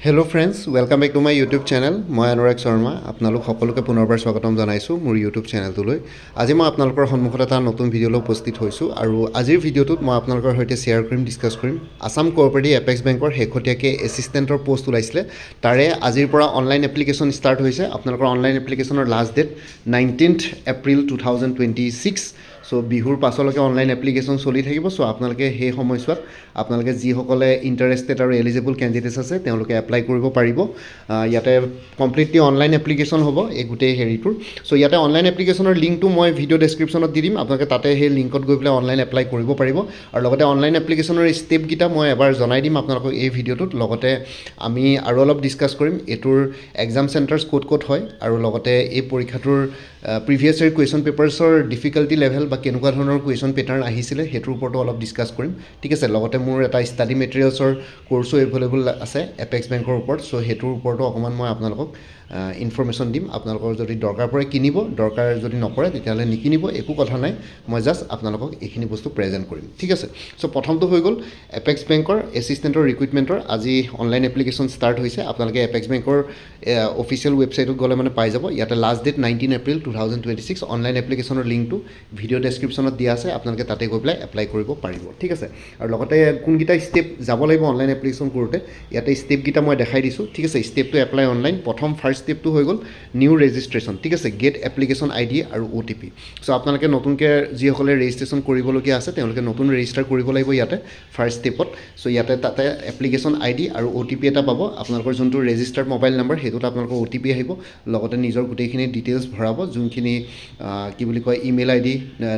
Hello' friends, welcome back to my YouTube channel. মই অনুৰাগ শৰ্মা আপোনালোক সকলোকে পুনৰবাৰ স্বাগতম জনাইছোঁ মোৰ ইউটিউব চেনেলটোলৈ। আজি মই আপোনালোকৰ সন্মুখত এটা নতুন ভিডিঅ'লৈ উপস্থিত হৈছোঁ আৰু আজিৰ ভিডিঅ'টোত মই আপোনালোকৰ সৈতে শ্বেয়াৰ কৰিম, ডিছকাছ কৰিম আছাম কোঅপাৰেটিভ এপেক্স বেংকৰ শেহতীয়াকৈ এছিষ্টেণ্টৰ পষ্ট ওলাইছিলে। তাৰে আজিৰ পৰা অনলাইন এপ্লিকেশ্যন ষ্টাৰ্ট হৈছে। আপোনালোকৰ অনলাইন এপ্লিকেশ্যনৰ last date 19th April 2026। So' বিহুৰ পাছলৈকে অনলাইন এপ্লিকেশ্যন চলি থাকিব। চ' আপোনালোকে সেই সময়ছোৱাত আপোনালোকে যিসকলে ইণ্টাৰেষ্টেড আৰু এলিজিবল কেণ্ডিডেটছ আছে তেওঁলোকে এপ্লাই কৰিব পাৰিব। ইয়াতে কমপ্লিটলি অনলাইন এপ্লিকেশ্যন হ'ব এই গোটেই হেৰিটোৰ। চ' ইয়াতে অনলাইন এপ্লিকেশ্যনৰ লিংকটো মই ভিডিঅ' ডেছক্ৰিপশ্যনত দি দিম। আপোনালোকে তাতে সেই লিংকত গৈ পেলাই অনলাইন এপ্লাই কৰিব পাৰিব। আৰু লগতে অনলাইন এপ্লিকেশ্যনৰ ষ্টেপকেইটা মই এবাৰ জনাই দিম আপোনালোকক এই ভিডিঅ'টোত। লগতে আমি আৰু অলপ ডিছকাছ কৰিম এইটোৰ এক্সাম চেণ্টাৰ্ছ ক'ত ক'ত হয় আৰু লগতে এই পৰীক্ষাটোৰ প্ৰিভিয়াছ ইয়েৰ কুৱেশ্যন পেপাৰ্ছৰ ডিফিকাল্টি লেভেল বা কেনেকুৱা ধৰণৰ কুৱেশ্যন পেটাৰ্ণ আহিছিলে সেইটোৰ ওপৰতো অলপ ডিছকাছ কৰিম, ঠিক আছে। লগতে মোৰ এটা ষ্টাডি মেটেৰিয়েলছৰ কোৰ্চো এভেইলেবল আছে এপেক্স বেংকৰ ওপৰত। চ' সেইটোৰ ওপৰতো অকণমান মই আপোনালোকক ইনফৰ্মেশ্যন দিম। আপোনালোকৰ যদি দৰকাৰ পৰে কিনিব, দৰকাৰ যদি নপৰে তেতিয়াহ'লে নিকিনিব, একো কথা নাই। মই জাষ্ট আপোনালোকক এইখিনি বস্তু প্ৰেজেণ্ট কৰিম, ঠিক আছে। চ' প্ৰথমটো হৈ গ'ল এপেক্স বেংকৰ এছিষ্টেণ্টৰ ৰিক্ৰুইটমেণ্টৰ আজি অনলাইন এপ্লিকেশ্যন ষ্টাৰ্ট হৈছে। আপোনালোকে এপেক্স বেংকৰ অফিচিয়েল ৱেবছাইটত গ'লে মানে পাই যাব। ইয়াতে লাষ্ট ডেট 19 এপ্ৰিল 2026। অনলাইন এপ্লিকেশ্যনৰ লিংকটো ভিডিঅ' ডেছক্ৰিপশ্যনত দিয়া আছে, আপোনালোকে তাতে গৈ পেলাই এপ্লাই কৰিব পাৰিব, ঠিক আছে। আৰু লগতে কোনকেইটা ষ্টেপ যাব লাগিব অনলাইন এপ্লিকেশ্যন কৰোঁতে ইয়াতে ষ্টেপকেইটা মই দেখাই দিছোঁ, ঠিক আছে। ষ্টেপটো এপ্লাই অনলাইন। প্ৰথম ফাৰ্ষ্ট ষ্টেপটো হৈ গ'ল নিউ ৰেজিষ্ট্ৰেশ্যন, ঠিক আছে। গেট এপ্লিকেশ্যন ID আৰু OTP। চ' আপোনালোকে নতুনকৈ যিসকলে ৰেজিষ্ট্ৰেশ্যন কৰিবলগীয়া আছে তেওঁলোকে নতুন ৰেজিষ্টাৰ কৰিব লাগিব ইয়াতে ফাৰ্ষ্ট ষ্টেপত। চ' ইয়াতে তাতে এপ্লিকেশ্যন ID আৰু OTP এটা পাব। আপোনালোকৰ যোনটো ৰেজিষ্টাৰ্ড মোবাইল নম্বৰ সেইটোত আপোনালোকৰ OTP আহিব। লগতে নিজৰ গোটেইখিনি ডিটেইলছ ভৰাব, যোনখিনি কি বুলি কয় ইমেইল ID,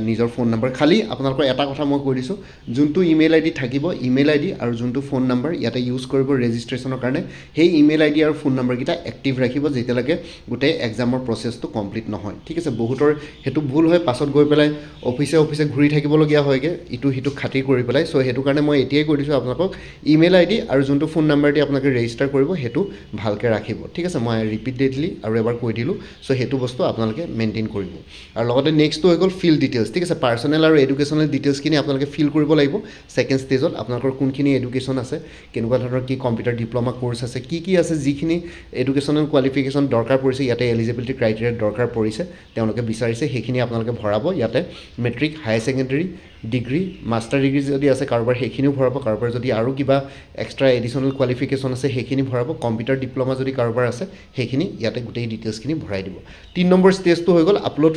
নিজৰ ফোন নম্বৰ। খালী আপোনালোকৰ এটা কথা মই কৈ দিছোঁ, যোনটো ইমেইল ID থাকিব, ইমেইল ID আৰু যোনটো ফোন নম্বৰ ইয়াতে ইউজ কৰিব ৰেজিষ্ট্ৰেশ্যনৰ কাৰণে, সেই ইমেইল ID আৰু ফোন নম্বৰকেইটা এক্টিভ ৰাখিব যেতিয়ালৈকে গোটেই এক্সামৰ প্ৰচেছটো কমপ্লিট নহয়, ঠিক আছে। বহুতৰ সেইটো ভুল হয়, পাছত গৈ পেলাই অফিচে ঘূৰি থাকিবলগীয়া হয়গৈ ইটো সিটোক খাতিৰ কৰি পেলাই। চ' সেইটো কাৰণে মই এতিয়াই কৈ দিছোঁ আপোনালোকক ইমেইল ID আৰু যোনটো ফোন নম্বৰ দি আপোনালোকে ৰেজিষ্টাৰ কৰিব সেইটো ভালকৈ ৰাখিব, ঠিক আছে। মই ৰিপিটেডলি আৰু এবাৰ কৈ দিলোঁ। চ' সেইটো বস্তু আপোনালোকে মেইনটেইন কৰিব। আৰু লগতে নেক্সটটো হৈ গ'ল ফিল ডিটেইলছ, ঠিক আছে। পাৰ্চনেল আৰু এডুকেশ্যনেল ডিটেইলছখিনি আপোনালোকে ফিল কৰিব লাগিব। ছেকেণ্ড ষ্টেজত আপোনালোকৰ কোনখিনি এডুকেশ্যন আছে, কেনেকুৱা ধৰণৰ কি কম্পিউটাৰ ডিপ্ল'মা ক'ৰ্চ আছে, কি আছে, যিখিনি এডুকেশ্যনেল কোৱালিফিকেশ্যন দৰকাৰ পৰিছে, ইয়াতে এলিজিবিলিটি ক্ৰাইটেৰিয়াত দৰকাৰ পৰিছে, তেওঁলোকে বিচাৰিছে সেইখিনি আপোনালোকে ভৰাব। ইয়াতে matric, higher secondary, degree, master degree যদি আছে কাৰোবাৰ সেইখিনিও ভৰাব। কাৰোবাৰ যদি আৰু কিবা এক্সট্ৰা এডিশ্যনেল কোৱালিফিকেশ্যন আছে সেইখিনি ভৰাব। কম্পিউটাৰ ডিপ্ল'মা যদি কাৰোবাৰ আছে সেইখিনি ইয়াতে গোটেই ডিটেইলছখিনি ভৰাই দিব। 3 নম্বৰ ষ্টেজটো হৈ গ'ল আপলোড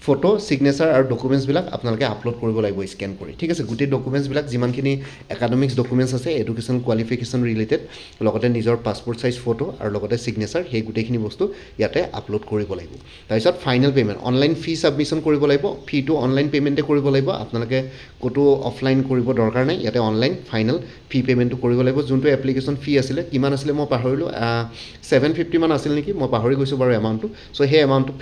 ফটো, ছিগনেচাৰ আৰু ডকুমেণ্টছবিলাক আপোনালোকে আপলোড কৰিব লাগিব স্কেন কৰি, ঠিক আছে। গোটেই ডকুমেণ্টছবিলাক যিমানখিনি একাডেমিক্স ডকুমেণ্টছ আছে এডুকেশ্যন কোৱালিফিকেশ্যন ৰিলেটেড, লগতে নিজৰ পাছপৰ্ট চাইজ ফটো আৰু লগতে ছিগনেচাৰ, সেই গোটেইখিনি বস্তু ইয়াতে আপলোড কৰিব লাগিব। তাৰপিছত final payment, online fee submission কৰিব লাগিব। ফিটো অনলাইন পে'মেণ্টে কৰিব লাগিব, আপোনালোকে ক'তো অফলাইন কৰিব দৰকাৰ নাই। ইয়াতে অনলাইন ফাইনেল ফি পে'মেণ্টটো কৰিব লাগিব। যোনটো এপ্লিকেশ্যন ফি আছিলে, কিমান আছিলে মই পাহৰিলোঁ, 750 মান আছিল নেকি, মই পাহৰি গৈছোঁ বাৰু এমাউণ্টটো। চ' সেই এমাউণ্টটো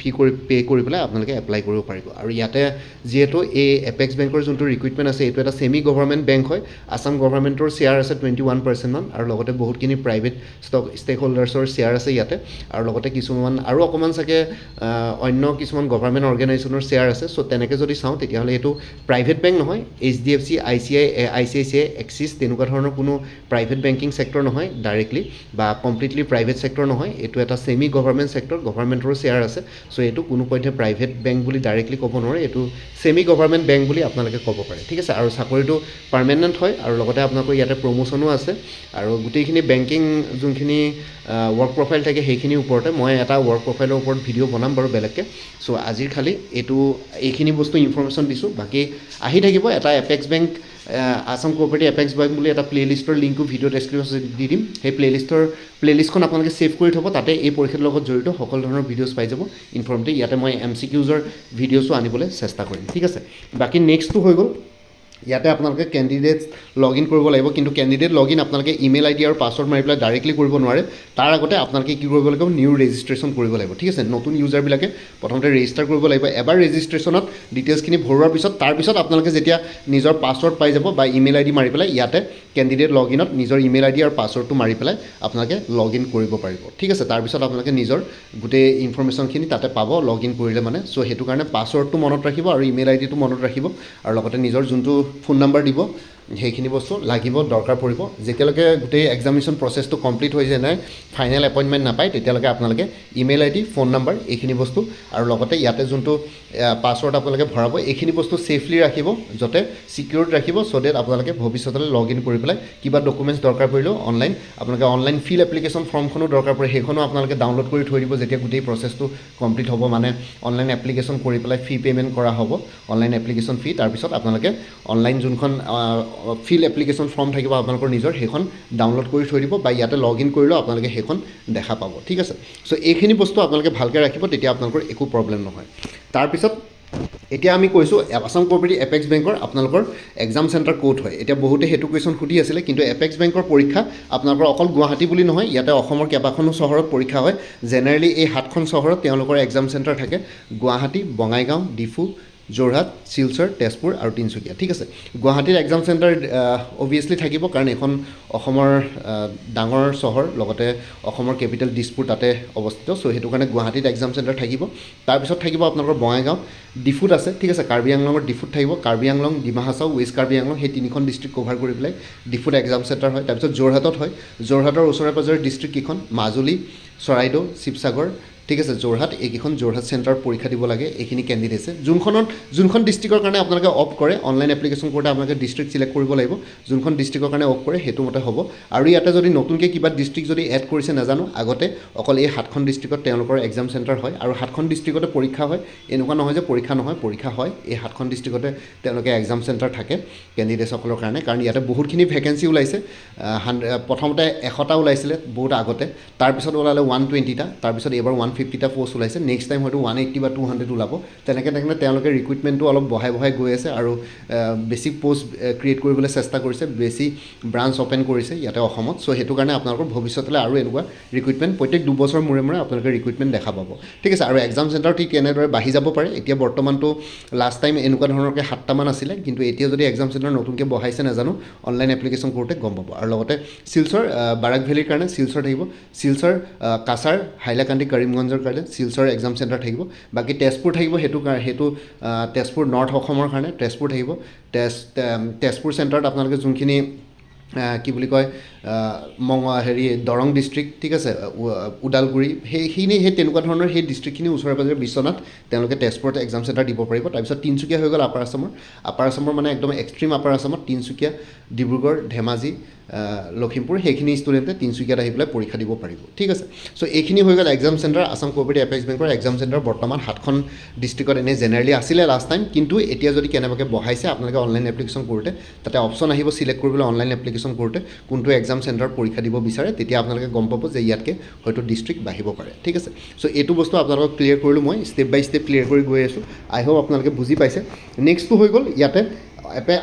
পে' কৰি পেলাই আপোনালোকে এপ্লাই কৰিব পাৰিব। আৰু ইয়াতে যিহেতু এই এপেক্স বেংকৰ যোনটো ৰিক্ৰুইটমেণ্ট আছে এইটো এটা ছেমি গভৰ্ণমেণ্ট বেংক হয়। আছাম গভৰ্ণমেণ্টৰ শ্বেয়াৰ আছে 21% মান, আৰু লগতে বহুতখিনি প্ৰাইভেট ষ্টেক হোল্ডাৰ্ছৰ শ্বেয়াৰ আছে ইয়াতে। আৰু লগতে কিছুমান আৰু অকণমান চাগে অন্য কিছুমান গভৰ্ণমেণ্ট অৰ্গেনাইজেশ্যনৰ শ্বেয়াৰ আছে। চ' তেনেকৈ যদি চাওঁ তেতিয়াহ'লে এইটো প্ৰাইভেট বেংক নহয়। HDFC, ICICI, এক্সিছ তেনেকুৱা ধৰণৰ কোনো প্ৰাইভেট বেংকিং ছেক্টৰ নহয় ডাইৰেক্টলি, বা কমপ্লিটলি প্ৰাইভেট ছেক্টৰ নহয়। এইটো এটা ছেমি গভৰ্ণমেণ্ট ছেক্টৰ, গভৰ্ণমেণ্টৰো শ্বেয়াৰ আছে। চ' এইটো কোনো পধ্যে প্ৰাইভেট বেংক বুলি ডাইৰেক্টলি ক'ব নোৱাৰে, এইটো ছেমি গভৰ্ণমেণ্ট বেংক বুলি আপোনালোকে ক'ব পাৰে, ঠিক আছে। আৰু চাকৰিটো পাৰ্মানেণ্ট হয়, আৰু লগতে আপোনালোকৰ ইয়াতে প্ৰমোশ্যনো আছে। আৰু গোটেইখিনি বেংকিং যোনখিনি ৱৰ্ক প্ৰফাইল থাকে সেইখিনিৰ ওপৰতে মই এটা ৱৰ্ক প্ৰফাইলৰ ওপৰত ভিডিঅ' বনাম বাৰু বেলেগকৈ। চ' আজিৰ খালি এইখিনি বস্তু ইনফৰ্মেশ্যন দিছোঁ। বাকী আহি থাকিব এটা apex bank, Assam cooperative apex bank বুলি এটা প্লে'লিষ্টৰ লিংকো ভিডিঅ' ডেছক্ৰিপশ্যনত দি দিম। সেই প্লে'লিষ্টখন আপোনালোকে ছেভ কৰি থ'ব, তাতে এই পৰীক্ষাৰ লগত জড়িত সকলো ধৰণৰ ভিডিঅ'ছ পাই যাব ইনফৰ্মেটিভ। ইয়াতে মই MCQৰ ভিডিঅ'ছো আনিবলৈ চেষ্টা কৰিম, ঠিক আছে। বাকী নেক্সটটো হৈ গ'ল ইয়াতে আপোনালোকে কেণ্ডিডেটছ লগ ইন কৰিব লাগিব। কিন্তু কেণ্ডিডেট লগ ইন আপোনালোকে ইমেইল ID আৰু পাছৱৰ্ড মাৰি পেলাই ডাইৰেক্টলি কৰিব নোৱাৰে। তাৰ আগতে আপোনালোকে কি কৰিব লাগিব, নিউ ৰেজিষ্ট্ৰেশ্যন কৰিব লাগিব, ঠিক আছে। নতুন ইউজাৰবিলাকে প্ৰথমতে ৰেজিষ্টাৰ কৰিব লাগিব। এবাৰ ৰেজিষ্ট্ৰেশ্যনত ডিটেইলছখিনি ভৰোৱাৰ পিছত তাৰপিছত আপোনালোকে যেতিয়া নিজৰ পাছৱৰ্ড পাই যাব বা ইমেইল ID মাৰি পেলাই ইয়াতে কেণ্ডিডেট লগ ইনত নিজৰ ইমেইল ID আৰু পাছৱৰ্ডটো মাৰি পেলাই আপোনালোকে লগ ইন কৰিব পাৰিব, ঠিক আছে। তাৰপিছত আপোনালোকে নিজৰ গোটেই ইনফৰ্মেশ্যনখিনি তাতে পাব লগ ইন কৰিলে মানে। চ' সেইটো কাৰণে পাছৱৰ্ডটো মনত ৰাখিব আৰু ইমেইল IDটো মনত ৰাখিব, আৰু লগতে নিজৰ যোনটো ফোন নম্বৰ দিব সেইখিনি বস্তু লাগিব দৰকাৰ পৰিব যেতিয়ালৈকে গোটেই এক্সামিনেশ্যন প্ৰচেছটো কমপ্লিট হৈ যায় নাই ফাইনেল এপইণ্টমেণ্ট নাপায় তেতিয়ালৈকে আপোনালোকে ইমেইল আইডি ফোন নাম্বাৰ এইখিনি বস্তু আৰু লগতে ইয়াতে যোনটো পাছৱৰ্ড আপোনালোকে ভৰাব এইখিনি বস্তু ছেফলি ৰাখিব যাতে ছিকিউৰ্ড ৰাখিব ছ' ডেট আপোনালোকে ভৱিষ্যতলৈ লগ ইন কৰি পেলাই কিবা ডকুমেণ্টছ দৰকাৰ পৰিলেও আপোনালোকে অনলাইন ফিল এপ্লিকেশ্যন ফৰ্মখনো দৰকাৰ পৰে সেইখনো আপোনালোকে ডাউনলোড কৰি থৈ দিব যেতিয়া গোটেই প্ৰচেছটো কমপ্লিট হ'ব মানে অনলাইন এপ্লিকেশ্যন কৰি পেলাই ফি পে'মেণ্ট কৰা হ'ব অনলাইন এপ্লিকেশ্যন ফি তাৰপিছত আপোনালোকে অনলাইন যোনখন ফিল এপ্লিকেশ্যন ফৰ্ম থাকিব আপোনালোকৰ নিজৰ সেইখন ডাউনলোড কৰি থৈ দিব বা ইয়াতে লগ ইন কৰিলেও আপোনালোকে সেইখন দেখা পাব ঠিক আছে ছ' এইখিনি বস্তু আপোনালোকে ভালকৈ ৰাখিব তেতিয়া আপোনালোকৰ একো প্ৰব্লেম নহয় তাৰপিছত এতিয়া আমি কৈছোঁ আসাম কোঅপাৰেটিভ এপেক্স বেংকৰ আপোনালোকৰ এক্সাম চেণ্টাৰ ক'ত হয় এতিয়া বহুতে সেইটো কুৱেশ্যন সুধি আছিলে কিন্তু এপেক্স বেংকৰ পৰীক্ষা আপোনালোকৰ অকল গুৱাহাটী বুলি নহয় ইয়াতে অসমৰ কেইবাখনো চহৰত পৰীক্ষা হয় জেনেৰেলি এই 7খন চহৰত তেওঁলোকৰ এক্সাম চেণ্টাৰ থাকে গুৱাহাটী বঙাইগাঁও ডিফু যোৰহাট শিলচৰ তেজপুৰ আৰু তিনিচুকীয়া ঠিক আছে গুৱাহাটীৰ এক্সাম চেণ্টাৰ অভিয়াছলি থাকিব কাৰণ এখন অসমৰ ডাঙৰ চহৰ লগতে অসমৰ কেপিটেল দিছপুৰ তাতে অৱস্থিত ছ' সেইটো কাৰণে গুৱাহাটীত এক্সাম চেণ্টাৰ থাকিব তাৰপিছত থাকিব আপোনালোকৰ বঙাইগাঁও ডিফুত আছে ঠিক আছে কাৰ্বি আংলঙৰ ডিফুত থাকিব কাৰ্বি আংলং ডিমা হাছাও ৱেষ্ট কাৰ্বি আংলং সেই তিনিখন ডিষ্ট্ৰিক্ট কভাৰ কৰি পেলাই ডিফুত এক্সাম চেণ্টাৰ হয় তাৰপিছত যোৰহাটত হয় যোৰহাটৰ ওচৰে পাজৰে ডিষ্ট্ৰিক্ট কেইখন মাজুলী চৰাইদেউ শিৱসাগৰ ঠিক আছে যোৰহাট এইকেইখন যোৰহাট চেণ্টাৰত পৰীক্ষা দিব লাগে এইখিনি কেণ্ডিডেটছে যোনখন ডিষ্ট্ৰিক্টৰ কাৰণে আপোনালোকে অফ কৰে অনলাইন এপ্লিকেশ্যন কৰোঁতে আপোনালোকে ডিষ্ট্ৰিক্ট চিলেক্ট কৰিব লাগিব যোনখন ডিষ্ট্ৰিক্টৰ কাৰণে অফ কৰে সেইটো মতে হ'ব আৰু ইয়াতে যদি নতুনকৈ কিবা ডিষ্ট্ৰিক্ট যদি এড কৰিছে নাজানো আগতে অকল এই 7খন ডিষ্ট্ৰিক্টত তেওঁলোকৰ এক্সাম চেণ্টাৰ হয় আৰু 7খন ডিষ্ট্ৰিক্টতে পৰীক্ষা হয় এনেকুৱা নহয় যে পৰীক্ষা নহয় পৰীক্ষা হয় এই 7খন ডিষ্ট্ৰিক্টতে তেওঁলোকে এক্সাম চেণ্টাৰ থাকে কেণ্ডিডেটসকলৰ কাৰণে কাৰণ ইয়াতে বহুতখিনি ভেকেঞ্চি ওলাইছে প্ৰথমতে 100টা ওলাইছিলে বহুত আগতে তাৰপিছত ওলালে 120টা তাৰপিছত এইবাৰ 150টা পষ্ট ওলাইছে নেক্সট টাইম হয়তো 180 বা 200 ওলাব তেনেকৈ তেওঁলোকে ৰিক্ৰুইটমেণ্টটো অলপ বঢ়াই গৈ আছে আৰু বেছি পষ্ট ক্ৰিয়েট কৰিবলৈ চেষ্টা কৰিছে বেছি ব্ৰাঞ্চ অ'পেন কৰিছে ইয়াতে অসমত ছ' সেইটো কাৰণে আপোনালোকৰ ভৱিষ্যতলৈ আৰু এনেকুৱা ৰিক্ৰুইটমেণ্ট প্ৰত্যেক 2 বছৰ মূৰে আপোনালোকে ৰিক্ৰুইটমেণ্ট দেখা পাব ঠিক আছে আৰু এক্সাম চেণ্টাৰ ঠিক কেনেদৰে বাঢ়ি যাব পাৰে এতিয়া বৰ্তমানটো লাষ্ট টাইম এনেকুৱা ধৰণৰকৈ 7টামান আছিলে কিন্তু এতিয়া যদি এক্সাম চেণ্টাৰ নতুনকৈ বঢ়াইছে নাজানো অনলাইন এপ্লিকেশ্যন কৰোঁতে গম পাব আৰু লগতে শিলচৰ বাৰাক ভেলীৰ কাৰণে শিলচৰ থাকিব শিলচৰ কাছাৰ হাইলাকান্দি কৰিমগঞ্জৰ কাৰণে শিলচৰ এক্সাম চেণ্টাৰ থাকিব বাকী তেজপুৰ থাকিব সেইটো তেজপুৰ নৰ্থ অসমৰ কাৰণে তেজপুৰ থাকিব তেজপুৰ চেণ্টাৰত আপোনালোকে যোনখিনি কি বুলি কয় দৰং ডিষ্ট্ৰিক্ট ঠিক আছে ওদালগুৰি সেই তেনেকুৱা ধৰণৰ সেই ডিষ্ট্ৰিক্টখিনি ওচৰে পাজৰে বিশ্বনাথ তেওঁলোকে তেজপুৰত এক্সাম চেণ্টাৰ দিব পাৰিব তাৰপিছত তিনিচুকীয়া হৈ গ'ল আপাৰ আছামৰ মানে একদম এক্সট্ৰিম আপাৰ আছামত তিনিচুকীয়া ডিব্ৰুগড় ধেমাজি লখিমপুৰ সেইখিনি ষ্টুডেণ্টে তিনিচুকীয়াত আহি পেলাই পৰীক্ষা দিব পাৰিব ঠিক আছে ছ' এইখিনি হৈ গ'ল exam centre Assam cooperative apex বেংকৰ এক্সাম চেণ্টাৰ বৰ্তমান 7খন ডিষ্ট্ৰিক্টত এনেই জেনেৰেলি আছিলে লাষ্ট টাইম কিন্তু এতিয়া যদি কেনেবাকৈ বঢ়াইছে আপোনালোকে অনলাইন এপ্লিকেশ্যন কৰোঁতে তাতে অপশ্যন আহিব চিলেক্ট কৰিবলৈ অনলাইন এপ্লিকেশ্যন কৰোঁতে কোনটো এক্সাম চেণ্টাৰত পৰীক্ষা দিব বিচাৰে তেতিয়া আপোনালোকে গম পাব যে ইয়াতকৈ হয়তো ডিষ্ট্ৰিক্ট বাঢ়িব পাৰে ঠিক আছে ছ' এইটো বস্তু আপোনালোকক ক্লিয়াৰ কৰিলোঁ মই ষ্টেপ বাই ষ্টেপ ক্লিয়াৰ কৰি গৈ আছোঁ আই হোপ আপোনালোকে বুজি পাইছে নেক্সটটো হৈ গ'ল ইয়াতে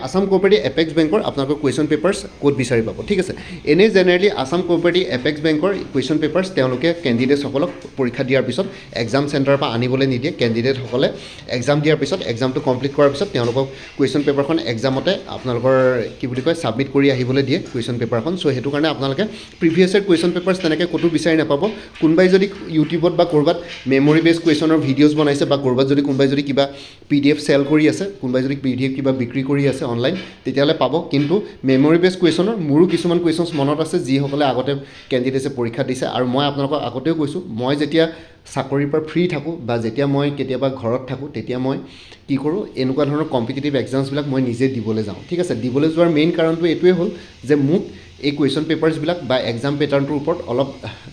আসাম কোঅপাৰেটিভ এপেক্স বেংকৰ আপোনালোকৰ কুৱেশ্যন পেপাৰ্ছ ক'ত বিচাৰি পাব ঠিক আছে এনেই জেনেৰেলি আসাম কোঅপাৰেটিভ এপেক্স বেংকৰ কুৱেশ্যন পেপাৰ্ছ তেওঁলোকে কেণ্ডিডেটসকলক পৰীক্ষা দিয়াৰ পিছত এক্সাম চেণ্টাৰৰ পৰা আনিবলৈ নিদিয়ে কেণ্ডিডেটসকলে এক্সাম দিয়াৰ পিছত এক্সামটো কমপ্লিট কৰাৰ পিছত তেওঁলোকক কুৱেশ্যন পেপাৰখন এক্সামতে আপোনালোকৰ কি বুলি কয় ছাবমিট কৰি আহিবলৈ দিয়ে কুৱেশ্যন পেপাৰখন ছ' সেইটো কাৰণে আপোনালোকে প্ৰিভিয়াছ ইয়েৰ কুৱেশ্যন পেপাৰ্ছ তেনেকৈ ক'তো বিচাৰি নাপাব কোনোবাই যদি ইউটিউবত বা ক'ৰবাত মেমৰি বেছ কুৱেশ্যনৰ ভিডিঅ'জ বনাইছে বা ক'ৰবাত যদি কোনোবাই যদি কিবা PDF চেল কৰি আছে কোনোবাই যদি PDF কিবা বিক্ৰী কৰি আছে অনলাইন তেতিয়াহ'লে পাব কিন্তু মেমৰি বেছ কুৱেশ্যনৰ মোৰো কিছুমান কুৱেশ্যনছ মনত আছে যিসকলে আগতে কেণ্ডিডেটছে পৰীক্ষা দিছে আৰু মই আপোনালোকক আগতেও কৈছোঁ মই যেতিয়া চাকৰিৰ পৰা ফ্ৰী থাকোঁ বা যেতিয়া মই কেতিয়াবা ঘৰত থাকোঁ তেতিয়া মই কি কৰোঁ এনেকুৱা ধৰণৰ কম্পিটিটিভ এক্সামছবিলাক মই নিজে দিবলৈ যাওঁ ঠিক আছে দিবলৈ যোৱাৰ মেইন কাৰণটো এইটোৱে হ'ল যে মোক এই কুৱেশ্যন পেপাৰ্ছবিলাক বা এক্সাম পেটাৰ্ণটোৰ ওপৰত অলপ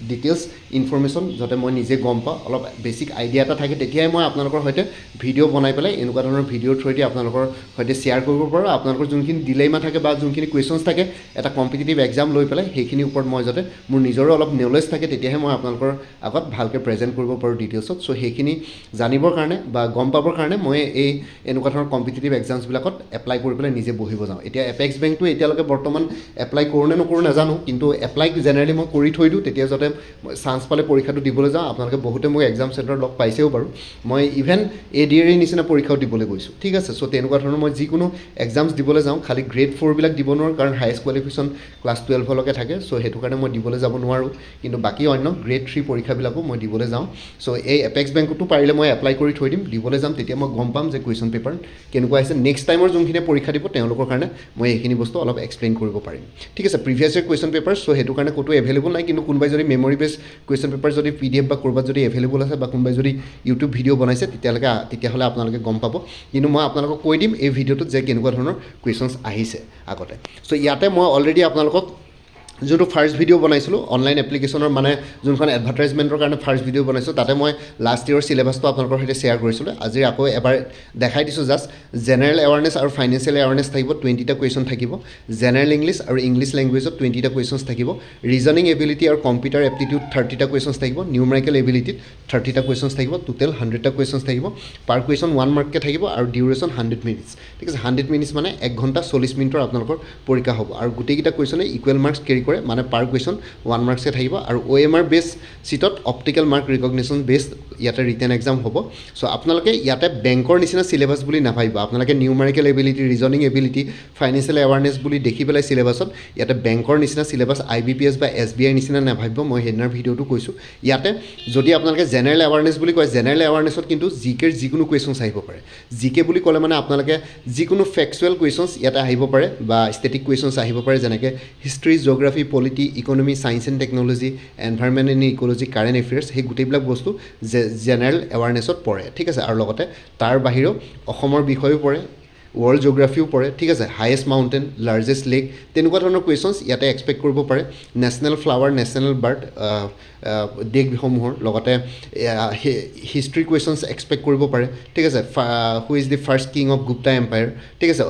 ডিটেইলছ ইনফৰ্মেশ্যন যাতে মই নিজে গম পাওঁ অলপ বেছিক আইডিয়া এটা থাকে তেতিয়াই মই আপোনালোকৰ সৈতে ভিডিঅ' বনাই পেলাই এনেকুৱা ধৰণৰ ভিডিঅ'ৰ থ্ৰুৱেদি আপোনালোকৰ সৈতে শ্বেয়াৰ কৰিব পাৰোঁ আপোনালোকৰ যোনখিনি ডিলেমা থাকে বা যোনখিনি কুৱেশ্যনছ থাকে এটা কম্পিটিটিভ এক্সাম লৈ পেলাই সেইখিনিৰ ওপৰত মই যাতে মোৰ নিজৰো অলপ নলেজ থাকে তেতিয়াহে মই আপোনালোকৰ আগত ভালকৈ প্ৰেজেণ্ট কৰিব পাৰোঁ ডিটেইলছত ছ' সেইখিনি জানিবৰ কাৰণে বা গম পাবৰ কাৰণে মই এই এনেকুৱা ধৰণৰ কম্পিটিটিভ এক্সামছবিলাকত এপ্লাই কৰি পেলাই নিজে বহিব যাওঁ এতিয়া এপেক্স বেংকটো এতিয়ালৈকে বৰ্তমান এপ্লাই কৰোঁ নে নকৰোঁ নাজানো কিন্তু এপ্লাই জেনেৰেলি মই কৰি থৈ দিওঁ তেতিয়া যাতে চান্স পালে পৰীক্ষাটো দিবলৈ যাওঁ আপোনালোকে বহুতে মোক এক্সাম চেণ্টাৰত লগ পাইছেও বাৰু মই ইভেন ADR নিচিনা পৰীক্ষাও দিবলৈ গৈছোঁ ঠিক আছে চ' তেনেকুৱা ধৰণৰ মই যিকোনো এক্সামছ দিবলৈ যাওঁ খালি গ্ৰেড 4 বিলাক দিব নোৱাৰোঁ কাৰণ হায়েষ্ট কোৱালিফিকেশ্যন ক্লাছ 12লৈকে থাকে চ' সেইটো কাৰণে মই দিবলৈ যাব নোৱাৰোঁ কিন্তু বাকী অন্য গ্ৰেড 3 পৰীক্ষাবিলাকো মই দিবলৈ যাওঁ চ' এই এপেক্স বেংকতো পাৰিলে মই এপ্লাই কৰি থৈ দিম দিবলৈ যাম তেতিয়া মই গম পাম যে কুৱেশ্যন পেপাৰ কেনেকুৱা আহিছে নেক্সট টাইমৰ যোনখিনি পৰীক্ষা দিব তেওঁলোকৰ কাৰণে মই এইখিনি বস্তু অলপ এক্সপ্লেইন কৰিব পাৰিম ঠিক আছে প্ৰিভিয়াছ ইয়েৰ কুৱেশ্যন পেপাৰ চ' সেইটো কাৰণে ক'তো এভেইলেবল নাই কিন্তু কোনোবাই যদি মেমৰি বেছ কুৱেশ্যন পেপাৰ যদি PDF বা ক'ৰবাত যদি এভেইলেবল আছে বা কোনোবাই যদি ইউটিউব ভিডিঅ' বনাইছে তেতিয়াহ'লে আপোনালোকে গম পাব কিন্তু মই আপোনালোকক কৈ দিম এই ভিডিঅ'টোত যে কেনেকুৱা ধৰণৰ কুৱেশ্যনছ আহিছে আগতে চ' ইয়াতে মই অলৰেডি আপোনালোকক যোনটো ফাৰ্ষ্ট ভিডিঅ' বনাইছিলোঁ অনলাইন এপ্লিকেশ্যনৰ মানে যোনখন এডভাৰ্টাইজমেণ্টৰ কাৰণে ফাৰ্ষ্ট ভিডিঅ' বনাইছোঁ তাতে মই লাষ্ট ইয়েৰৰ চিলেবাছটো আপোনালোকৰ সৈতে শ্বেয়াৰ কৰিছিলোঁ আজি আকৌ এবাৰ দেখাই দিছোঁ জাষ্ট জেনেৰেল এৱাৰনেছ আৰু ফাইনেন্সিয়েল এৱাৰনেছ থাকিব 20টা কুৱেশ্যন থাকিব জেনেৰেল ইংলিছ আৰু ইংলিছ লেংগুৱেজত 20টা কুৱেশ্যনছ থাকিব ৰিজনিং এবিলিটি আৰু কম্পিউটাৰ এপ্টিটিউড 30টা কুৱেশ্যনছ থাকিব নিউমেৰিকেল এবিলিটিত 30টা কুৱেশ্যনছ থাকিব টোটেল 100টা কুৱেশ্যনছ থাকিব পাৰ কুৱেশ্যন 1 মাৰ্ককৈ থাকিব আৰু ডিউৰেশ্যন 100 মিনিটছ ঠিক আছে 100 মিনিটছ মানে 1 ঘণ্টা 40 মিনিটৰ আপোনালোকৰ পৰীক্ষা হ'ব আৰু গোটেইকেইটা কুৱেশ্যনে ইকুৱেল মাৰ্কছ কেৰি কৰে মানে পাৰ কুৱেশ্যন 1 মাৰ্কছে থাকিব আৰু OMR বেছ চিটত অপটিকেল মাৰ্ক ৰিকগনিশ্যন বেছ ইয়াতে ৰিটেন এক্সাম হ'ব চ' আপোনালোকে ইয়াতে বেংকৰ নিচিনা চিলেবাছ বুলি নাভাবিব আপোনালোকে numerical ability reasoning ability financial awareness বুলি দেখি পেলাই চিলেবাছত ইয়াতে বেংকৰ নিচিনা চিলেবাছ IBPS বা SBI নিচিনা নাভাবিব মই সেইদিনাৰ ভিডিঅ'টো কৈছোঁ ইয়াতে যদি আপোনালোকে জেনেৰেল এৱাৰনেছ বুলি কয় জেনেৰেল এৱাৰনেছত কিন্তু জিকেৰ যিকোনো কুৱেশ্যনছ আহিব পাৰে জিকে বুলি ক'লে মানে আপোনালোকে যিকোনো ফেক্সুৱেল কুৱেশ্যনছ ইয়াতে আহিব পাৰে বা ষ্টেটিক কুৱেশ্যনছ আহিব পাৰে যেনেকৈ history geography polity economy science and technology environment and ecology current affairs সেই গোটেইবিলাক বস্তু জেনেৰেল এৱাৰনেছত পৰে ঠিক আছে আৰু লগতে তাৰ বাহিৰেও অসমৰ বিষয়েও পৰে ৱৰ্ল্ড জিঅ'গ্ৰাফিও পৰে ঠিক আছে হায়েষ্ট মাউণ্টেইন লাৰ্জেষ্ট লেক তেনেকুৱা ধৰণৰ কুৱেশ্যনছ ইয়াতে এক্সপেক্ট কৰিব পাৰে নেশ্যনেল ফ্লাৱাৰ নেশ্যনেল বাৰ্ড দেশসমূহৰ লগতে হিষ্ট্ৰী কুৱেশ্যনছ এক্সপেক্ট কৰিব পাৰে ঠিক আছে who is the first king of Gupta empire ঠিক আছে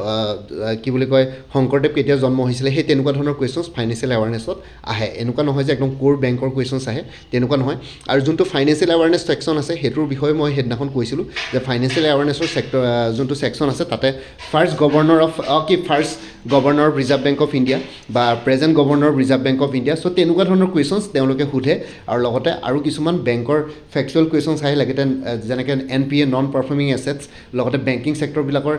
কি বুলি কয় শংকৰদেৱ কেতিয়া জন্ম হৈছিলে সেই তেনেকুৱা ধৰণৰ কুৱেশ্যনছ ফাইনেন্সিয়েল এৱাৰনেছত আহে এনেকুৱা নহয় যে একদম ক'ৰ বেংকৰ কুৱেশ্যনছ আহে তেনেকুৱা নহয় আৰু যোনটো ফাইনেন্সিয়েল এৱাৰনেছ ছেকশ্যন আছে সেইটোৰ বিষয়ে মই সেইদিনাখন কৈছিলোঁ যে ফাইনেন্সিয়েল এৱাৰনেছৰ যোনটো ছেকশ্যন আছে তাতে first governor of Reserve Bank of India বা present governor of Reserve Bank of India so' তেনেকুৱা ধৰণৰ কুৱেশ্যনছ তেওঁলোকে সোধে আৰু লগতে আৰু কিছুমান বেংকৰ ফেক্সুৱেল কুৱেশ্যনছ আহে লগতে যেনেকৈ NPA নন পাৰফৰ্মিং এছেটছ লগতে বেংকিং ছেক্টৰবিলাকৰ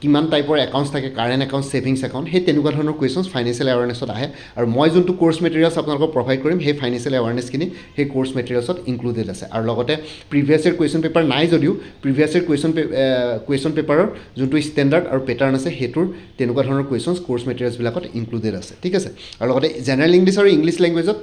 কিমান টাইপৰ একাউণ্টছ থাকে কাৰেণ্ট একাউণ্ট ছেভিংছ একাউণ্ট সেই তেনেকুৱা ধৰণৰ কুৱেশ্যনছ ফাইনেন্সিয়েল এৱাৰনেছত আহে আৰু মই যোনটো ক'ৰ্চ মেটেৰিয়েলছ আপোনালোকক প্ৰভাইড কৰিম সেই ফাইনেন্সিয়েল এৱাৰনেছখিনি সেই ক'ৰ্চ মেটেৰিয়েলছত ইনক্লুডেড আছে আৰু লগতে প্ৰিভিয়াছ ইয়েৰ কুৱেশ্যন পেপাৰ নাই যদিও প্ৰিভিয়াছ ইয়েৰ কুৱেশ্যন পেপাৰৰ যোনটো ষ্টেণ্ডাৰ্ড আৰু পেটাৰ্ণ আছে সেইটোৰ তেনেকুৱা ধৰণৰ কুৱেশ্যনছ ক'ৰ্চ মেটেৰিয়েলছবিলাকত ইনক্লুডেড আছে ঠিক আছে আৰু লগতে জেনেৰেল ইংলিছ আৰু ইংলিছ লেংগুৱেজত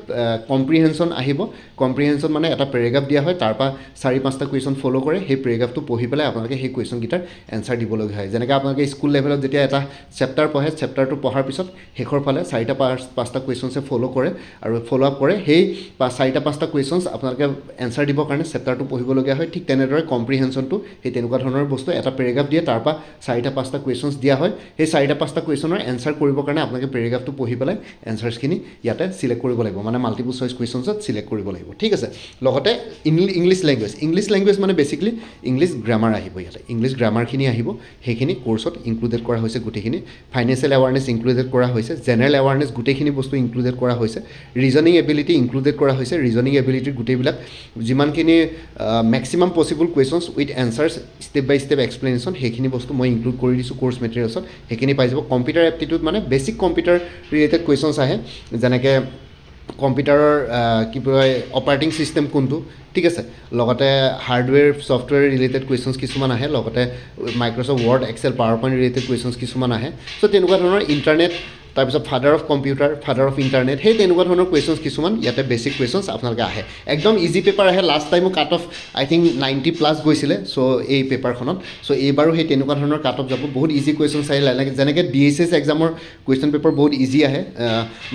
কম্প্ৰিহেনশ্যন আহিব কম্প্ৰিহেনশ্যন মানে এটা পেৰেগ্ৰাফ দিয়া হয় তাৰপৰা 4-5টা কুৱেশ্যন ফ'ল' কৰে সেই পেৰেগ্ৰাফটো পঢ়ি পেলাই আপোনালোকে সেই কুৱেশ্যনকেইটাৰ এনচাৰ দিবলগীয়া হয় যেনেকৈ আপোনালোকে স্কুল লেভেলত যেতিয়া এটা চেপ্টাৰ পঢ়ে চেপ্টাৰটো পঢ়াৰ পিছত শেষৰ ফালে 4-5টা কুৱেশ্যনছে ফ'ল' কৰে আৰু ফ'ল' আপ কৰে সেই 4-5টা কুৱেশ্যনছ আপোনালোকে এনচাৰ দিবৰ কাৰণে চেপ্টাৰটো পঢ়িবলগীয়া হয় ঠিক তেনেদৰে কম্প্ৰিহেনশ্যনটো সেই তেনেকুৱা ধৰণৰ বস্তু এটা পেৰেগ্ৰাফ দিয়ে তাৰপৰা 4-5টা কুৱেশ্যনছ দিয়া হয় সেই 4-5টা কুৱেশ্যনৰ এনচাৰ কৰিবৰ কাৰণে আপোনালোকে পেৰেগ্ৰাফটো পঢ়ি পেলাই এনচাৰ্ছখিনি ইয়াতে চিলেক্ট কৰিব লাগিব মানে মাল্টিপল চইচ কুৱেশ্যনছত চিলেক্ট কৰিব লাগিব ঠিক আছে লগতে ইংলিছ লেংগুৱেজ মানে বেছিকেলি ইংলিছ গ্ৰামাৰ আহিব ইয়াতে ইংলিছ গ্ৰামাৰখিনি আহিব সেইখিনি ক'ৰ্চত ইনক্লুডেড কৰা হৈছে গোটেইখিনি ফাইনেন্সিয়েল এৱাৰনেছ ইনক্লুডেড কৰা হৈছে জেনেৰেল এৱাৰনেছ গোটেইখিনি বস্তু ইনক্লুডেড কৰা হৈছে ৰিজনিং এবিলিটি ইনক্লুডেড কৰা হৈছে ৰিজনিং এবিলিটিৰ গোটেইবিলাক যিমানখিনি maximum possible questions with answers step by step explanation সেইখিনি বস্তু মই ইনক্লুড কৰি দিছোঁ ক'ৰ্চ মেটেৰিয়েলছত সেইখিনি পাই যাব কম্পিউটাৰ এপ্টিটিউড মানে বেছিক কম্পিউটাৰ ৰিলেটেড কুৱেশ্যনছ আহে যেনেকৈ কম্পিউটাৰৰ কি কয় অপাৰেটিং ছিষ্টেম কোনটো ঠিক আছে লগতে হাৰ্ডৱেৰ ছফ্টৱেৰ ৰিলেটেড কুৱেশ্যনছ কিছুমান আহে লগতে Microsoft Word Excel PowerPoint related questions কিছুমান আহে চ' তেনেকুৱা ধৰণৰ ইণ্টাৰনেট তাৰপিছত father of computer father of internet সেই তেনেকুৱা ধৰণৰ কুৱেশ্যনছ কিছুমান ইয়াতে বেছিক কুৱেশ্যনছ আপোনালোকে আহে একদম ইজি পেপাৰ আহে লাষ্ট টাইমো কাট অফ আই থিংক 90+ গৈছিলে চ' এই পেপাৰখনত চ' এইবাৰো সেই তেনেকুৱা ধৰণৰ কাট অফ যাব বহুত ইজি কুৱেশ্যনছ আহে যেনেকৈ DSS এক্সামৰ কুৱেশ্যন পেপাৰ বহুত ইজি আহে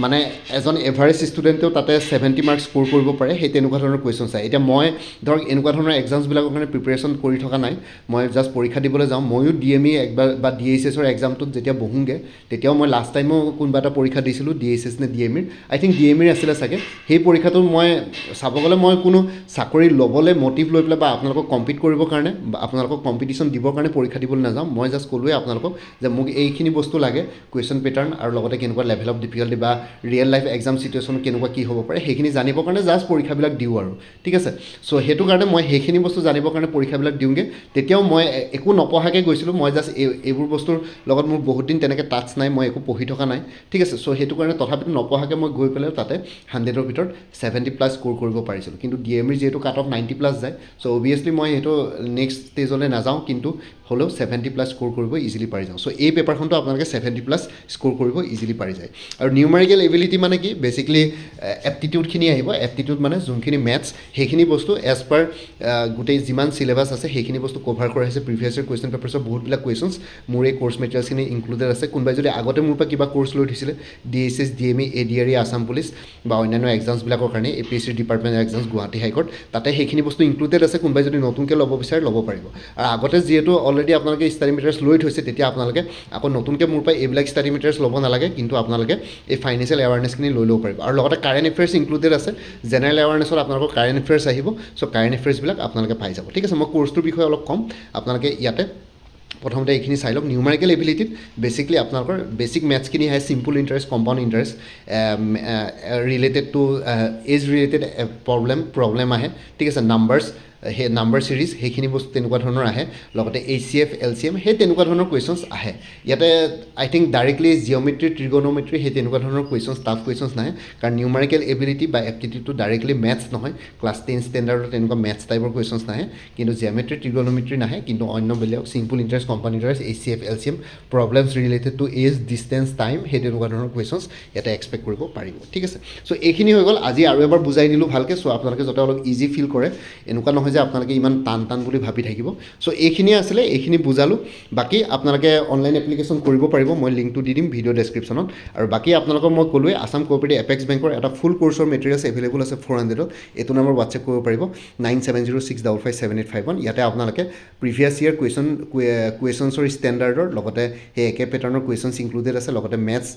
মানে এজন এভাৰেজ ষ্টুডেণ্টেও তাতে 70 মাৰ্কছ স্ক'ৰ কৰিব পাৰে সেই তেনেকুৱা ধৰণৰ কুৱেশ্যনছ আহে এতিয়া মই ধৰক এনেকুৱা ধৰণৰ এক্সামছবিলাকৰ কাৰণে প্ৰিপেৰেশ্যন কৰি থকা নাই মই জাষ্ট পৰীক্ষা দিবলৈ যাওঁ ময়ো DME একবাৰ বা DSSৰ এক্সামটোত যেতিয়া বহোঁগৈ তেতিয়াও মই লাষ্ট টাইমো কোনোবা এটা পৰীক্ষা দিছিলোঁ DSS নে DME আই থিংক DME আছিলে চাগে সেই পৰীক্ষাটোত মই চাব গ'লে মই কোনো চাকৰি ল'বলৈ মটিভ লৈ পেলাই বা আপোনালোকক কম্পিট কৰিবৰ কাৰণে বা আপোনালোকক কম্পিটিশ্যন দিবৰ কাৰণে পৰীক্ষা দিবলৈ নাযাওঁ মই জাষ্ট ক'লোৱে আপোনালোকক যে মোক এইখিনি বস্তু লাগে কুৱেশ্যন পেটাৰ্ণ আৰু লগতে কেনেকুৱা লেভেল অফ ডিফিকাল্টি বা ৰিয়েল লাইফ এক্সাম চিটুৱেশ্যন কেনেকুৱা কি হ'ব পাৰে সেইখিনি জানিবৰ কাৰণে জাষ্ট পৰীক্ষাবিলাক দিওঁ আৰু ঠিক আছে চ' সেইটো কাৰণে মই সেইখিনি বস্তু জানিবৰ কাৰণে পৰীক্ষাবিলাক দিওঁগৈ তেতিয়াও মই একো নপঢ়াকৈ গৈছিলোঁ মই জাষ্ট এইবোৰ বস্তুৰ লগত মোৰ বহুত দিন তেনেকৈ টাচ নাই মই একো পঢ়ি থকা নাই ঠিক আছে চ' সেইটো কাৰণে তথাপিতো নপঢ়াকৈ মই গৈ পেলাই তাতে 100ৰ ভিতৰত 70+ স্ক'ৰ কৰিব পাৰিছিলোঁ কিন্তু DME যিহেতু কাট অফ 90+ যায় চ' অভিয়াছলি মই সেইটো নেক্সট ষ্টেজলৈ নাযাওঁ কিন্তু হ'লেও 70+ স্ক'ৰ কৰিব ইজিলি পাৰি যাওঁ চ' এই পেপাৰখনটো আপোনালোকে 70+ স্ক'ৰ কৰিব ইজিলি পাৰি যায় আৰু নিউমাৰিকেল এবিলিটি মানে কি বেচিকেলি এপ্টিটিউডখিনি আহিব এপ্টিটিউড মানে যোনখিনি মেথছ সেইখিনি বস্তু এজ পাৰ গোটেই যিমান চিলেবাছ আছে সেইখিনি বস্তু কভাৰ কৰা হৈছে প্ৰিভিয়াছ ইয়েৰ কুৱেশ্যন পেপাৰ্ছৰ বহুতবিলাক কুৱেশ্যনছ মোৰ এই কোৰ্চ মেটেৰিয়েলছখিনি ইনক্লুডেড আছে কোনোবাই যদি আগতে মোৰ পৰা কিবা কোৰ্চ লৈ থৈছিলে DSS DME ADRE Assam police বা অন্যান্য এক্সামছবিলাকৰ কাৰণে APSC department exams Guwahati high court তাতে সেইখিনি বস্তু ইনক্লুডেড আছে কোনোবাই যদি নতুনকৈ ল'ব বিচাৰে ল'ব পাৰিব আৰু আগতে যিহেতু অলৰেডি আপোনালোকে ষ্টাডি মেটেৰিয়েলছ লৈ থৈছে তেতিয়া আপোনালোকে আকৌ নতুনকৈ মোৰ পৰা এইবিলাক ষ্টাডি মেটেৰিয়েলছ ল'ব নালাগে কিন্তু আপোনালোকে এই ফাইনেন্সিয়েল এৱাৰনেছখিনি লৈ ল'ব পাৰিব আৰু লগতে কাৰেণ্ট এফেয়াৰ্ছ ইনক্লুডেড আছে জেনেৰেল এৱাৰনেছত আপোনালোকৰ কাৰেণ্ট এফেয়াৰ্ছ আহিব চ' কাৰেণ্ট এফেয়াৰ্ছবিলাক আপোনালোকে পাই যাব ঠিক আছে মই কোৰ্চটোৰ বিষয়ে অলপ কম আপোনালোকে ইয়াতে প্ৰথমতে এইখিনি চাই লওক নিউমাৰিকেল এবিলিটিত বেচিকলি আপোনালোকৰ বেচিক মেথছখিনি আহে simple interest compound interest related to age related problem আহে ঠিক আছে নাম্বাৰ্ছ সেই নাম্বাৰ ছিৰিজ সেইখিনি বস্তু তেনেকুৱা ধৰণৰ আহে লগতে HCF LCM সেই তেনেকুৱা ধৰণৰ কুৱেশ্যনছ আহে ইয়াতে আই থিংক ডাইৰেক্টলি জিঅ'মেট্ৰি ট্ৰিগন'মেট্ৰি সেই তেনেকুৱা ধৰণৰ কুৱেশ্যনছ টাফ কুৱেশ্যনছ নাহে কাৰণ নিউমাৰিকেল এবিলিটি বা এপ্টিটিউডটো ডাইৰেক্টলি মেথছ নহয় ক্লাছ 10 ষ্টেণ্ডাৰ্ডত তেনেকুৱা মেথছ টাইপৰ কুৱেশ্যনছ নাহে কিন্তু জিঅ'মেট্ৰি ট্ৰিগন'মেট্ৰি নাহে কিন্তু অন্য বেলেগ simple interest compound interest HCF LCM প্ৰব্লেমছ related to age distance time সেই তেনেকুৱা ধৰণৰ কুৱেশ্যনছ ইয়াতে এক্সপেক্ট কৰিব পাৰিব ঠিক আছে চ' এইখিনি হৈ গ'ল আজি আৰু এবাৰ বুজাই দিলোঁ ভালকৈ চ' আপোনালোকে যাতে অলপ ইজি ফিল কৰে এনেকুৱা নহয় যে আপোনালোকে ইমান টান বুলি ভাবি থাকিব চ' এইখিনিয়ে আছিলে এইখিনি বুজালোঁ বাকী আপোনালোকে অনলাইন এপ্লিকেশ্যন কৰিব পাৰিব মই লিংকটো দি দিম ভিডিঅ' ডেছক্ৰিপশ্যনত আৰু বাকী আপোনালোকক মই ক'লোৱে আছাম কোঅপাৰেটিভ এপেক্স বেংকৰ এটা ফুল কোৰ্চৰ মেটেৰিয়েলছ এভেইলেবল আছে 400ত এইটো নম্বৰ হোৱাটছএপ কৰিব পাৰিব 9706557851 ইয়াতে আপোনালোকে প্ৰিভিয়াছ ইয়েৰ কুৱেশ্যনছৰ ষ্টেণ্ডাৰ্ডৰ লগতে সেই একে পেটাৰ্ণৰ কুৱেশ্যনছ ইনক্লুডেড আছে লগতে মেথছ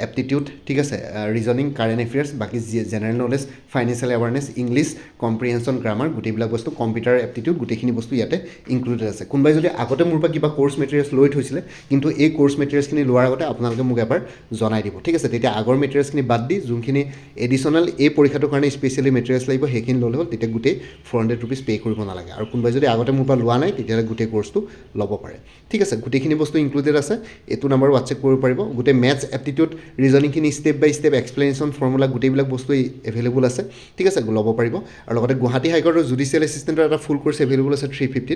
এপ্টিটিউড ঠিক আছে ৰিজনিং কাৰেণ্ট এফেয়াৰ্ছ বাকী general knowledge financial awareness English comprehension grammar গোটেইবিলাক বস্তু কম্পিউটাৰ এপ্টিটিউড গোটেইখিনি বস্তু ইয়াতে ইনক্লুডেড আছে কোনোবাই যদি আগতে মোৰ পৰা কিবা কোৰ্চ মেটেৰিয়েলছ লৈ থৈছিলে কিন্তু এই কোৰ্চ মেটেৰিয়েলছখিনি লোৱাৰ আগতে আপোনালোকে মোক এবাৰ জনাই দিব ঠিক আছে তেতিয়া আগৰ মেটেৰিয়েলছখিনি বাদ দি যোনখিনি এডিশ্যনেল এই পৰীক্ষাটোৰ কাৰণে স্পেচিয়েলি মেটেৰিয়েলছ লাগিব সেইখিনি ল'লে হ'ল তেতিয়া গোটেই 400 ৰুপিজ পে' কৰিব নালাগে আৰু কোনোবাই যদি আগতে মোৰ পৰা লোৱা নাই তেতিয়াহ'লে গোটেই কোৰ্চটো ল'ব পাৰে ঠিক আছে গোটেইখিনি বস্তু ইনক্লুডেড আছে এইটো নম্বৰ হোৱাটছএপ কৰিব পাৰিব গোটেই maths aptitude ৰিজনিংখিনি step by step explanation formula গোটেইবিলাক বস্তু এভেইলেবল আছে ঠিক আছে ল'ব পাৰিব আৰু লগতে গুৱাহাটী হাইকোৰ্টৰ জুডিচিয়েল এছিষ্টেণ্টৰ এটা ফুল কোৰ্চ এভেইলেবল আছে 350ত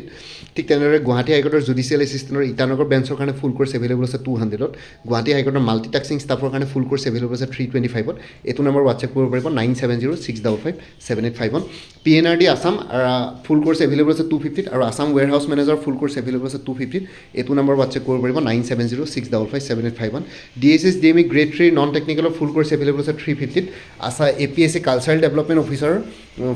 ঠিক তেনেদৰে গুৱাহাটী হাইকোৰ্টৰ জুডিচিয়েল এছিষ্টেণ্টৰ ইটানগৰ বেঞ্চৰ কাৰণে ফুল কোৰ্চ এভেইলেবল আছে 200ত গুৱাহাটী হাইকোৰ্টৰ মাল্টিটাস্কিং ষ্টাফৰ কাৰণে ফুল কোৰ্চ এভেইলেবল আছে 325ত এইটো নম্বৰ হোৱাটছএপ কৰিব পাৰিব 9706557851 PNRD আছাম ফুল কোৰ্চ এভেইলেবল আছে 250ত আৰু আছাম ৱেৰহাউছ মেনেজাৰ ফুল কোৰ্চ এভেইলেবল আছে 250ত এইটো নম্বৰ হোৱাটছএপ কৰিব পাৰিব 9706557851 DSS DME গ্ৰেড 3 নন টেকনিকেলৰ ফুল কোৰ্চ এভেইলেবল আছে 350ত APSC কালচাৰেল ডেভেলপমেণ্ট অফিচাৰ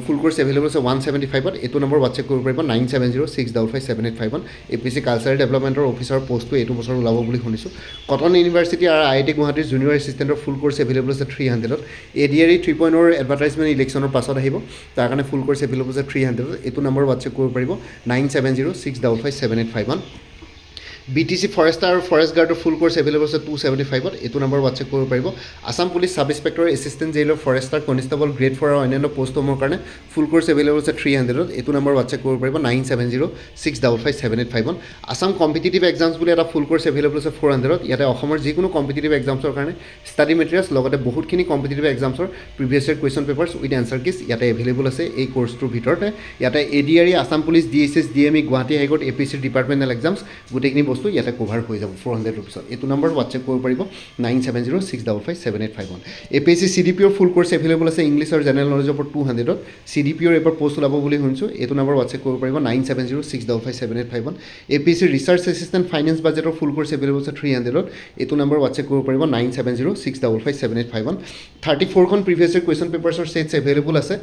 ফুল কোৰ্চ এভেইলেবল আছে 175ত এইটো নম্বৰ হোৱাটছএপ কৰিব পাৰিব 9706557851 APSC কালচাৰেল ডেভেলপমেণ্টৰ অফিচাৰৰ পষ্টটো এইটো বছৰ ওলাব বুলি শুনিছোঁ কটন ইউনিভাৰ্চিটি আৰু IIT গুৱাহাটীৰ জুনিয়ৰ এছিষ্টেণ্টৰ ফুল কোৰ্চ এভেইলেবল আছে 300ত ADRE 3.0ৰ এডভাৰটাইজমেণ্ট ইলেকশ্যনৰ পাছত আহিব তাৰ কাৰণে ফুল কোৰ্চ এভেইলেবল আছে 300ত এইটো নম্বৰ হোৱাটছএপ কৰিব পাৰিব 9706557851 BTC ফৰেষ্টাৰ আৰু ফৰেষ্ট গাৰ্ডৰ ফুল কোৰ্চ এভেইলেবল আছে 275ত এইটো নম্বৰ হোৱাটছএপ কৰিব পাৰিব Assam police sub inspector assistant jailer forester constable grade 4 আৰু অন্যান্য পষ্টসমূহৰ কাৰণে ফুল কোৰ্চ এভেইলেবল আছে 300ত এইটো নম্বৰ হোৱাটছএপ কৰিব পাৰিব 9706557851 আছাম কম্পিটিটিভ এক্সামছ বুলি এটা ফুল কোৰ্চ এভেইলেবল আছে 400ত ইয়াতে অসমৰ যিকোনো কম্পিটিটিভ এক্সামছৰ কাৰণে ষ্টাডি মেটেৰিয়েলছ লগতে বহুতখিনি কম্পিটিটিভ এক্সামছৰ previous year question papers with answer keys ইয়াতে এভেইলেবল আছে এই কোৰ্চটোৰ ভিতৰতে ইয়াতে ADRE Assam police DSS DME Guwahati high court APSC departmental exams গোটেইখিনি বস্তু ইয়াতে কভাৰ হৈ যাব 400 ৰুপিছত এইটো নম্বৰ হোৱাটছএপ কৰিব পাৰিব 9706557851 APSC CDPৰ ফুল কোৰ্চ এভেইলেবল আছে ইংলিছ আৰু জেনেৰেল নলেজৰ ওপৰত 200ত CDPৰ এবাৰ পোষ্ট ওলাব বুলি শুনিছোঁ এইটো নম্বৰ হোৱাটছএপ কৰিব পাৰিব 9706557851 APSC ৰিচাৰ্চ এছিষ্টেণ্ট ফাইনেন্স বাজেটৰ ফুল কোৰ্চ এভেইলেবল আছে 300ত এইটো নম্বৰ হোৱাটছএপ কৰিব পাৰিব 9706557851 34খন প্ৰিভিয়াছ ইয়েৰ কুৱেশ্যন পেপাৰ্ছৰ ছেটছ এভেইলেবল আছে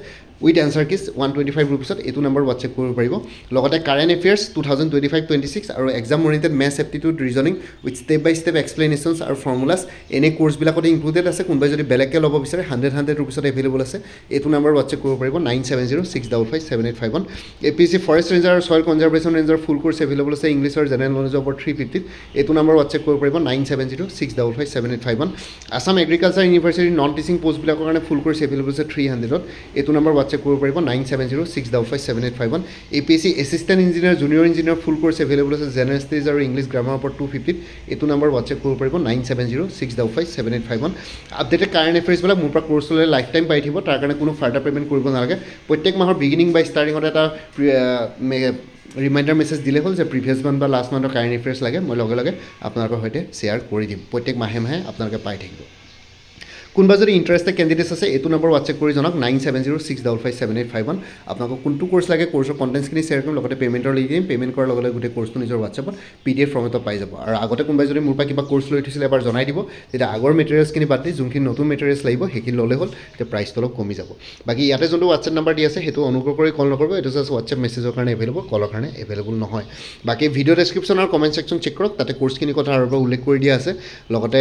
উইথ এনচাৰ কিজ 125 ৰুপিছত এইটো নম্বৰ হোৱাটছএপ কৰিব পাৰিব লগতে কাৰেণ্ট এফেয়াৰ্ছ 2025-26 আৰু exam oriented maths aptitude reasoning with step by step explanations আৰু ফৰ্মুলাছ এনে কোৰ্চবিলাকতে ইনক্লুডেড আছে কোনোবাই যদি বেলেগকৈ ল'ব বিচাৰে 100 ৰুপিছত এভেইলেবল আছে এইটো নাম্বাৰ হোৱাটছএপ কৰিব পাৰিব 9706557851 APSC ফৰেষ্ট ৰেঞ্জাৰ আৰু soil conservation ranger full course available আছে ইংলিছ আৰু জেনেৰেল নলেজৰ ওপৰত 350 এইটো নাম্বাৰ হোৱাটছএপ কৰিব পাৰিব 9706557851 Assam agriculture university non teaching পষ্টবিলাকৰ কাৰণে ফুল কোৰ্চ এভেইলেবল আছে 300ত এইটো নাম্বাৰ হোৱাটছএপ কৰিব পাৰিব 9706557851 APSC assistant engineer junior engineer full course available আছে জেনেৰেল ষ্টাডিজ আৰু ইংলিছ গ্ৰামাৰ ওপৰত 250 এইটো নাম্বাৰ হোৱাটছএপ কৰিব পাৰিব 9706557851 আপডেটেড কাৰেণ্ট এফেয়াৰ্ছবিলাক মোৰ পৰা কোৰ্চ ল'লে লাইফ টাইম পাই থাকিব তাৰ কাৰণে কোনো ফাৰ্ডাৰ পে'মেণ্ট কৰিব নালাগে প্ৰত্যেক মাহৰ বিগিনিং বা ষ্টাৰ্টিঙত এটা ৰিমাইণ্ডাৰ মেছেজ দিলে হ'ল যে প্ৰিভিয়াছ মান্থ বা লাষ্ট মান্থৰ কাৰেণ্ট এফেয়াৰ্ছ লাগে মই লগে লগে আপোনালোকৰ সৈতে শ্বেয়াৰ কৰি দিম প্ৰত্যেক মাহে মাহে আপোনালোকে পাই থাকিব কোনোবা যদি ইণ্টাৰেষ্টেড কেণ্ডিডেটছ আছে এইটো নম্বৰ হোৱাটছএপ কৰি জনাওক 9706557851 আপোনালোকক কোনটো কোৰ্চ লাগে কোৰ্চৰ কণ্টেণ্টছখিনি শ্বেয়াৰ কৰিম লগতে পে'মেণ্টৰ লিংক দিম পে'মেণ্ট কৰাৰ লগে লগে গোটেই কোৰ্চটো নিজৰ হোৱাটছএপত PDF ফৰ্মেটত পাই যাব আৰু আগতে কোনোবাই যদি মোৰ পৰা কিবা কোৰ্চ লৈ উঠিছিলে এবাৰ জনাই দিব তেতিয়া আগৰ মেটেৰিয়েলছখিনি বাদ দি যোনখিনি নতুন মেটেৰিয়েলছ লাগিব সেইখিনি ল'লে হ'ল তেতিয়া প্ৰাইচটো অলপ কমি যাব বাকী ইয়াতে যোনটো হোৱাটছএপ নাম্বাৰ দি আছে সেইটো অনুগ্ৰহ কৰি কল নকৰিব এইটো জাষ্ট হোৱাটছএপ মেছেজৰ কাৰণে এভেইলেবল কলৰ কাৰণে এভেইলেবল নহয় বাকী ভিডিঅ' ডেছক্ৰিপশ্যন আৰু কমেণ্ট ছেকশ্যন চেক কৰক তাতে কোৰ্চখিনিৰ কথা আৰু এবাৰ উল্লেখ কৰি দিয়া আছে লগতে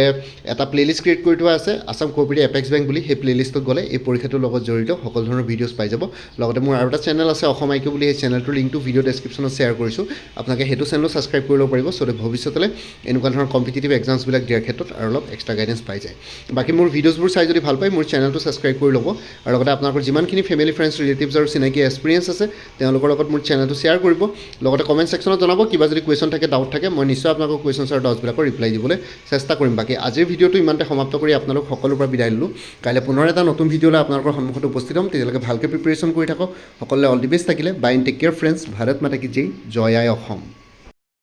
এটা প্লেলিষ্ট ক্ৰিয়েট কৰি থোৱা আছে আছাম কোঅপাৰেটিভ এপেক্স বেংক বুলি সেই প্লেলিষ্টত গ'লে এই পৰীক্ষাটোৰ লগত জড়িত সকলো ধৰণৰ ভিডিঅ'ছ পাই যাব লগতে মোৰ আৰু এটা চেনেল আছে অসম আইকিউ বুলি সেই চেনেলটোৰ লিংকটো ভিডিঅ' ডেছক্ৰিপশ্যনত শ্বেয়াৰ কৰিছোঁ আপোনালোকে সেইটো চেনেলো ছাবস্ক্ৰাইব কৰি ল'ব পাৰিব চ' ভৱিষ্যতলৈ এনেকুৱা ধৰণৰ কম্পিটিটিভ এক্সামছবিলাক দিয়াৰ ক্ষেত্ৰত আৰু অলপ এক্সট্ৰা গাইডেঞ্চ পাই যায় বাকী মোৰ ভিডিঅ'ছবোৰ চাই যদি ভাল পায় মোৰ চেনেলটো ছাবস্ক্ৰাইব কৰি ল'ব আৰু লগতে আপোনালোকৰ যিমানখিনি ফেমিলি ফ্ৰেণ্ডছ ৰিলেটিভছ আৰু চিনাকি এক্সপিৰিয়েঞ্চ আছে তেওঁলোকৰ লগত মোৰ চেনেলটো শ্বেয়াৰ কৰিব লগতে কমেণ্ট ছেকশ্যনত জনাব কিবা যদি কুৱেশ্যন থাকে ডাউট থাকে মই নিশ্চয় আপোনালোকৰ কুৱেশ্যনছ আৰু ডাউটছবিলাকৰ ৰিপ্লাই দিবলৈ চেষ্টা কৰিম বাকী আজিৰ ভিডিঅ'টো ইমানতে সমাপ্ত কৰি আপোনালোক সকলোৰ পৰা বিদায় ল'লোঁ কাইলৈ পুনৰ এটা নতুন ভিডিঅ' লৈ আপোনালোকৰ সন্মুখত উপস্থিত হ'ম তেতিয়ালৈকে ভালকৈ প্ৰিপেৰেশ্যন কৰি থাকক সকলোৱে অল দি বেষ্ট থাকিলে bye and take care friends Bharat Mata কি জয় আই অসম